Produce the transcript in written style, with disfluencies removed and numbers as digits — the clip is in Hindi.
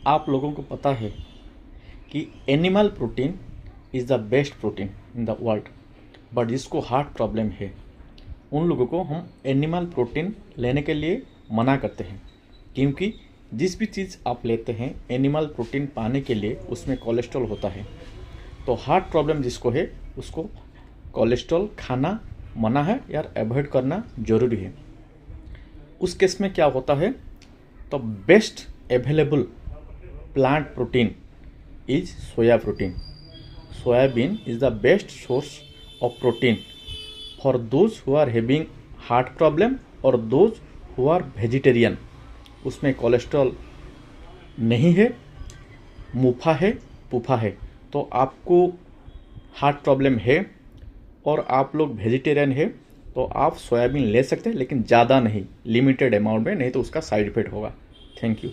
आप लोगों को पता है कि animal protein is the best protein in the world, but जिसको हार्ट प्रॉब्लम है उन लोगों को हम एनिमल प्रोटीन लेने के लिए मना करते हैं, क्योंकि जिस भी चीज़ आप लेते हैं एनिमल प्रोटीन पाने के लिए उसमें कोलेस्ट्रॉल होता है। तो हार्ट प्रॉब्लम जिसको है उसको कोलेस्ट्रॉल खाना मना है या अवॉइड करना ज़रूरी है। उस केस में क्या होता है, तो best available plant protein is soya protein. Soyabean is the best source of protein for those who are having heart problem और दोज हु आर वेजिटेरियन। उसमें कोलेस्ट्रॉल नहीं है, मुफा है, पुफा है। तो आपको हार्ट प्रॉब्लम है और आप लोग वेजिटेरियन है तो आप सोयाबीन ले सकते हैं, लेकिन ज़्यादा नहीं, लिमिटेड अमाउंट में, नहीं तो उसका साइड इफेक्ट होगा। Thank you.